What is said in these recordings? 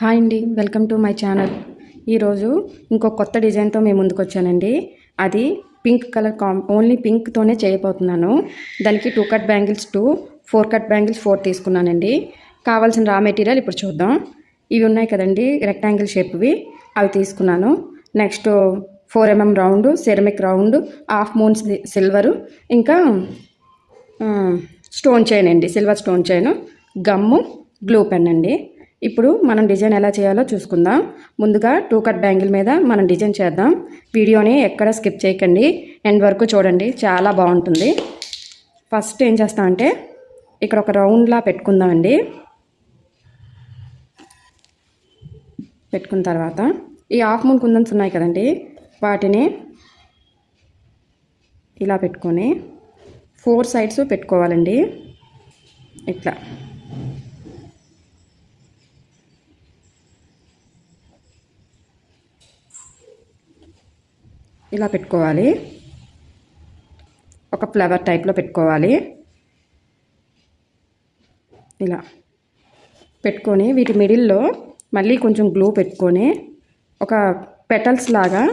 Hi అండి, welcome to my channel. ఈరోజు ఇంకో కొత్త డిజైన్తో మేము ముందుకు వచ్చానండి. అది పింక్ కలర్ ఓన్లీ పింక్తోనే చేయబోతున్నాను. దానికి 2 కట్ బ్యాంగిల్స్ 2, 4 కట్ బ్యాంగిల్స్ 4 తీసుకున్నానండి. కావాల్సిన రా మెటీరియల్ ఇప్పుడు చూద్దాం. ఇవి ఉన్నాయి కదండి రెక్టాంగిల్ షేప్వి, అవి తీసుకున్నాను. Next 4mm round, ceramic round, half moon silver, ఇంకా స్టోన్ చైన్ అండి, సిల్వర్ స్టోన్ చైన్, గమ్ము, గ్లూ పెన్ అండి. ఇప్పుడు మనం డిజైన్ ఎలా చేయాలో చూసుకుందాం. ముందుగా 2 కట్ బ్యాంగిల్ మీద మనం డిజైన్ చేద్దాం. వీడియోని ఎక్కడ స్కిప్ చేయకండి, ఎండ్ వరకు చూడండి, చాలా బాగుంటుంది. ఫస్ట్ ఏం చేస్తామంటే ఇక్కడ ఒక రౌండ్లా పెట్టుకుందామండి. పెట్టుకున్న తర్వాత ఈ హాఫ్ మూన్ కుందన్స్ ఉన్నాయి కదండి, వాటిని ఇలా పెట్టుకొని 4 సైడ్స్ పెట్టుకోవాలండి. ఇట్లా ఇలా పెట్టుకోవాలి. ఒక ఫ్లవర్ టైప్లో పెట్టుకోవాలి. ఇలా పెట్టుకొని వీటి మిడిల్లో మళ్ళీ కొంచెం గ్లూ పెట్టుకొని ఒక పెటల్స్ లాగా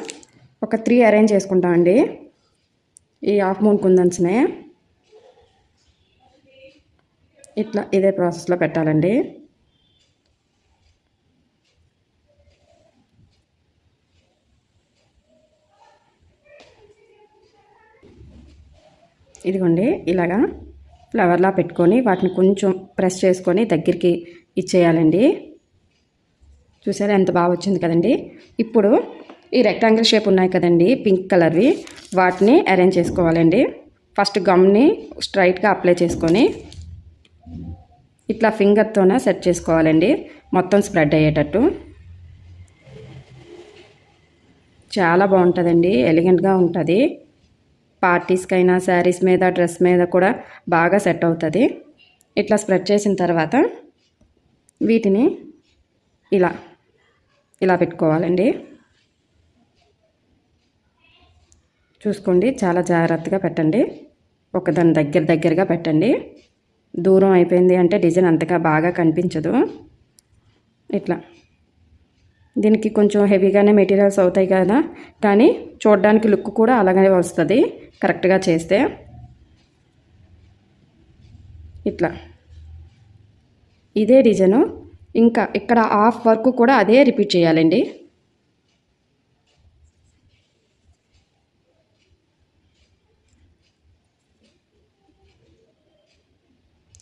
ఒక 3 అరేంజ్ చేసుకుంటామండి. ఈ హాఫ్ మూన్ కుందన్స్నే ఇట్లా ఇదే ప్రాసెస్లో పెట్టాలండి. ఇదిగోండి ఇలాగా ఫ్లవర్లా పెట్టుకొని వాటిని కొంచెం ప్రెస్ చేసుకొని దగ్గరికి ఇచ్చేయాలండి. చూసారా ఎంత బాగా వచ్చింది కదండి. ఇప్పుడు ఈ రెక్టాంగిల్ షేప్ ఉన్నాయి కదండి పింక్ కలర్వి, వాటిని అరేంజ్ చేసుకోవాలండి. ఫస్ట్ గమ్ని స్ట్రైట్గా అప్లై చేసుకొని ఇట్లా ఫింగర్తోనే సెట్ చేసుకోవాలండి, మొత్తం స్ప్రెడ్ అయ్యేటట్టు. చాలా బాగుంటుందండి, ఎలిగెంట్గా ఉంటుంది. పార్టీస్కైనా, శారీస్ మీద, డ్రెస్ మీద కూడా బాగా సెట్ అవుతుంది. ఇట్లా స్ప్రెడ్ చేసిన తర్వాత వీటిని ఇలా ఇలా పెట్టుకోవాలండి. చూసుకోండి, చాలా జాగ్రత్తగా పెట్టండి. ఒకదాని దగ్గరగా పెట్టండి. దూరం అయిపోయింది అంటే డిజైన్ అంతగా బాగా కనిపించదు. ఇట్లా దీనికి కొంచెం హెవీగానే మెటీరియల్స్ అవుతాయి కదా, కానీ చూడడానికి లుక్ కూడా అలాగే వస్తుంది కరెక్ట్గా చేస్తే. ఇట్లా ఇదే డిజైను ఇంకా ఇక్కడ హాఫ్ వర్క్ కూడా అదే రిపీట్ చేయాలండి.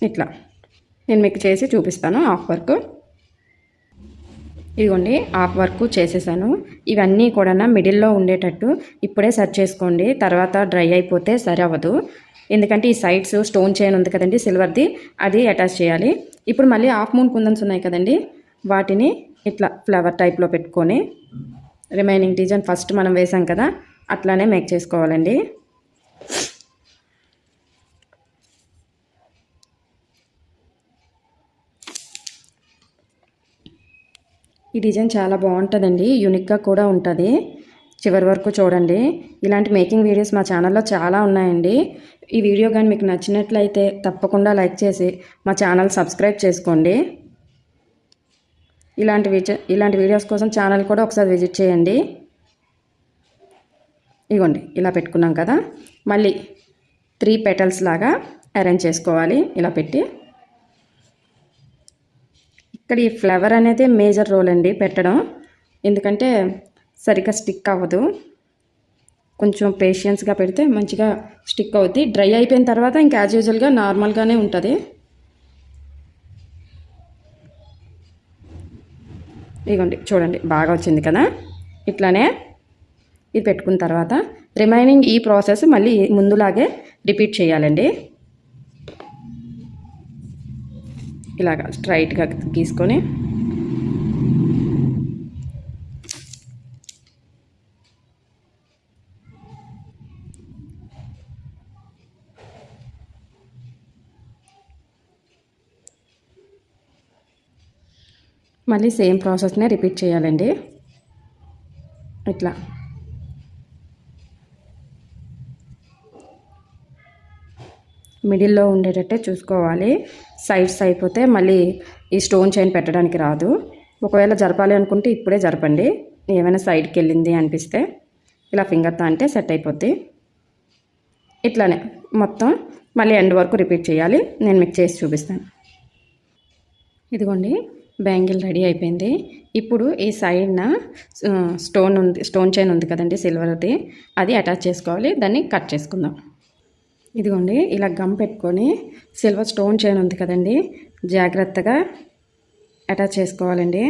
ఇట్లా నేను మీకు చేసి చూపిస్తాను హాఫ్ వర్క్. ఇదిగోండి హాఫ్ వర్క్ చేసేసాను. ఇవన్నీ కూడా మిడిల్లో ఉండేటట్టు ఇప్పుడే సెట్ చేసుకోండి, తర్వాత డ్రై అయిపోతే సరి అవ్వదు. ఎందుకంటే ఈ సైడ్స్ స్టోన్ చైన్ ఉంది కదండి సిల్వర్ది, అది అటాచ్ చేయాలి. ఇప్పుడు మళ్ళీ హాఫ్ మూన్ కుందన్స్ ఉన్నాయి కదండి, వాటిని ఇట్లా ఫ్లవర్ టైప్లో పెట్టుకొని రిమైనింగ్ డిజైన్ ఫస్ట్ మనం వేసాం కదా అట్లానే మేక్ చేసుకోవాలండి. ఈ డిజైన్ చాలా బాగుంటుందండి, యూనిక్గా కూడా ఉంటుంది. చివరి వరకు చూడండి. ఇలాంటి మేకింగ్ వీడియోస్ మా ఛానల్లో చాలా ఉన్నాయండి. ఈ వీడియో కానీ మీకు నచ్చినట్లయితే తప్పకుండా లైక్ చేసి మా ఛానల్ సబ్స్క్రైబ్ చేసుకోండి. ఇలాంటి వీడియోస్ కోసం ఛానల్ కూడా ఒకసారి విజిట్ చేయండి. ఇగోండి ఇలా పెట్టుకున్నాం కదా, మళ్ళీ 3 పెటల్స్ లాగా అరేంజ్ చేసుకోవాలి. ఇలా పెట్టి ఇక్కడ ఈ ఫ్లవర్ అనేది మేజర్ రోల్ అండి పెట్టడం, ఎందుకంటే సరిగ్గా స్టిక్ అవ్వదు. కొంచెం పేషియన్స్గా పెడితే మంచిగా స్టిక్ అవుద్ది. డ్రై అయిపోయిన తర్వాత ఇంకా యాజ్ యూజువల్గా నార్మల్గానే ఉంటుంది. ఇదిగోండి చూడండి బాగా వచ్చింది కదా. ఇట్లానే ఇది పెట్టుకున్న తర్వాత రిమైనింగ్ ఈ ప్రాసెస్ మళ్ళీ ముందులాగే రిపీట్ చేయాలండి. ఇలాగా స్ట్రైట్గా గీసుకొని మళ్ళీ సేమ్ ప్రాసెస్నే రిపీట్ చేయాలండి. ఇట్లా మిడిల్లో ఉండేటట్టే చూసుకోవాలి. సైడ్స్ అయిపోతే మళ్ళీ ఈ స్టోన్ చైన్ పెట్టడానికి రాదు. ఒకవేళ జరపాలి అనుకుంటే ఇప్పుడే జరపండి. ఏమైనా సైడ్కి వెళ్ళింది అనిపిస్తే ఇలా ఫింగర్తో అంటే సెట్ అయిపోద్ది. ఇట్లానే మొత్తం మళ్ళీ ఎండ్ వరకు రిపీట్ చేయాలి. నేను మీకు చేసి చూపిస్తాను. ఇదిగోండి, బ్యాంగిల్ రెడీ అయిపోయింది. ఇప్పుడు ఈ సైడ్న స్టోన్ చైన్ ఉంది కదండి సిల్వర్ది, అది అటాచ్ చేసుకోవాలి. దాన్ని కట్ చేసుకుందాం. ఇదిగోండి, ఇలా గమ్ పెట్టుకొని సిల్వర్ స్టోన్ చైన్ ఉంది కదండి, జాగ్రత్తగా అటాచ్ చేసుకోవాలండి.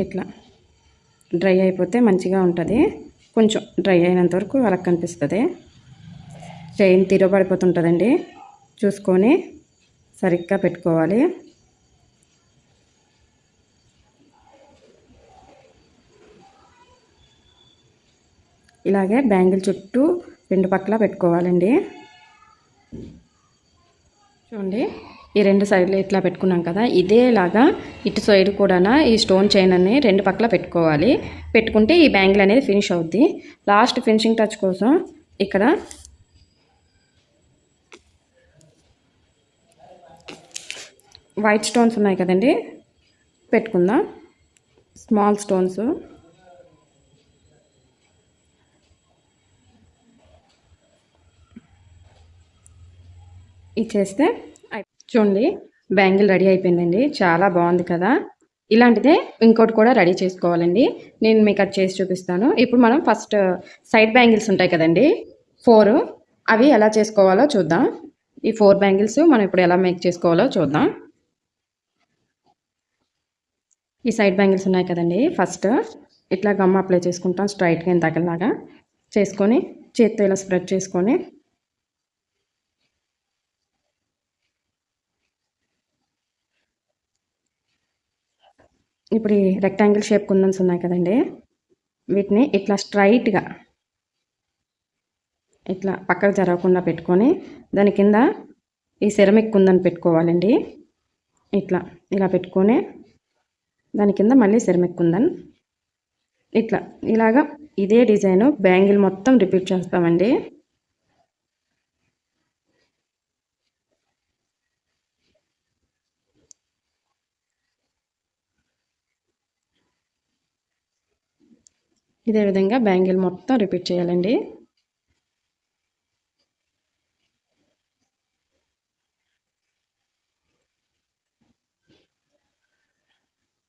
ఇట్లా డ్రై అయిపోతే మంచిగా ఉంటుంది. కొంచెం డ్రై అయినంత వరకు వాళ్ళకి కనిపిస్తుంది. చైన్ తిరగబడిపోతుంటుందండి, చూసుకొని సరిగ్గా పెట్టుకోవాలి. ఇలాగే బ్యాంగిల్ చుట్టూ రెండు పక్కల పెట్టుకోవాలండి. చూడండి, ఈ రెండు సైడ్లు ఇట్లా పెట్టుకున్నాం కదా, ఇదేలాగా ఇటు సైడ్ కూడా ఈ స్టోన్ చైన్ అన్ని రెండు పక్కల పెట్టుకోవాలి. పెట్టుకుంటే ఈ బ్యాంగిల్ అనేది ఫినిష్ అవుద్ది. లాస్ట్ ఫినిషింగ్ టచ్ కోసం ఇక్కడ వైట్ స్టోన్స్ ఉన్నాయి కదండి, పెట్టుకుందాం. స్మాల్ స్టోన్స్ ఇచ్చేస్తే చూడండి, బ్యాంగిల్ రెడీ అయిపోయిందండి. చాలా బాగుంది కదా. ఇలాంటిదే ఇంకోటి కూడా రెడీ చేసుకోవాలండి. నేను మీకు అది చేసి చూపిస్తాను. ఇప్పుడు మనం ఫస్ట్ సైడ్ బ్యాంగిల్స్ ఉంటాయి కదండి, 4, అవి ఎలా చేసుకోవాలో చూద్దాం. ఈ 4 బ్యాంగిల్స్ మనం ఇప్పుడు ఎలా మేక్ చేసుకోవాలో చూద్దాం. ఈ సైడ్ బ్యాంగిల్స్ ఉన్నాయి కదండి, ఫస్ట్ ఇట్లా గమ్ అప్లై చేసుకుంటాం స్ట్రైట్గా ఇంతకలాగా చేసుకొని చేత్తో ఇలా స్ప్రెడ్ చేసుకొని ఇప్పుడు ఈ రెక్టాంగిల్ షేప్ కుందన్స్ ఉన్నాయి కదండి, వీటిని ఇట్లా స్ట్రైట్గా ఇట్లా పక్కకు జరగకుండా పెట్టుకొని దాని కింద ఈ సెరమిక్ కుందన్ పెట్టుకోవాలండి. ఇట్లా ఇలా పెట్టుకొని దాని కింద మళ్ళీ సెరమిక్ కుందన్ ఇలాగా ఇదే డిజైను బ్యాంగిల్ మొత్తం రిపీట్ చేస్తామండి. ఇదే విధంగా బ్యాంగిల్ మొత్తం రిపీట్ చేయాలండి.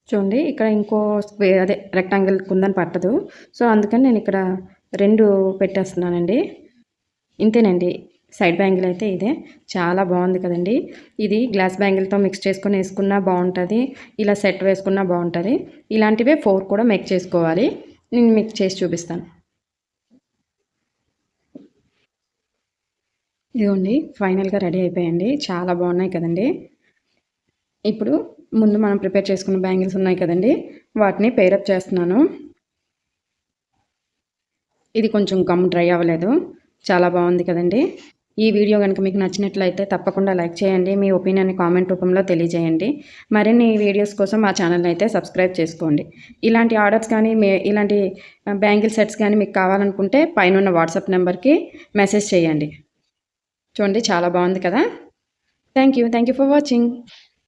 చూడండి, ఇక్కడ ఇంకో అదే రెక్టాంగిల్ కుందని పట్టదు, సో అందుకని నేను ఇక్కడ 2 పెట్టేస్తున్నానండి. ఇంతేనండి, సైడ్ బ్యాంగిల్ అయితే ఇదే. చాలా బాగుంది కదండి. ఇది గ్లాస్ బ్యాంగిల్తో మిక్స్ చేసుకొని వేసుకున్నా బాగుంటుంది, ఇలా సెట్ వేసుకున్నా బాగుంటుంది. ఇలాంటివే 4 కూడా మేక్ చేసుకోవాలి. నేను మీకు చేసి చూపిస్తాను. ఇదిగోండి, ఫైనల్గా రెడీ అయిపోయాయండి. చాలా బాగున్నాయి కదండి. ఇప్పుడు ముందు మనం ప్రిపేర్ చేసుకున్న బ్యాంగిల్స్ ఉన్నాయి కదండి, వాటిని పేరప్ చేస్తున్నాను. ఇది కొంచెం గమ్ డ్రై అవ్వలేదు. చాలా బాగుంది కదండి. ఈ వీడియో కనుక మీకు నచ్చినట్లయితే తప్పకుండా లైక్ చేయండి. మీ ఒపీనియన్ని కామెంట్ రూపంలో తెలియజేయండి. మరిన్ని వీడియోస్ కోసం మా ఛానల్ని అయితే సబ్స్క్రైబ్ చేసుకోండి. ఇలాంటి ఆర్డర్స్ కానీ ఇలాంటి బ్యాంగిల్ సెట్స్ కానీ మీకు కావాలనుకుంటే పైన వాట్సాప్ నెంబర్కి మెసేజ్ చేయండి. చూడండి, చాలా బాగుంది కదా. Thank you for watching.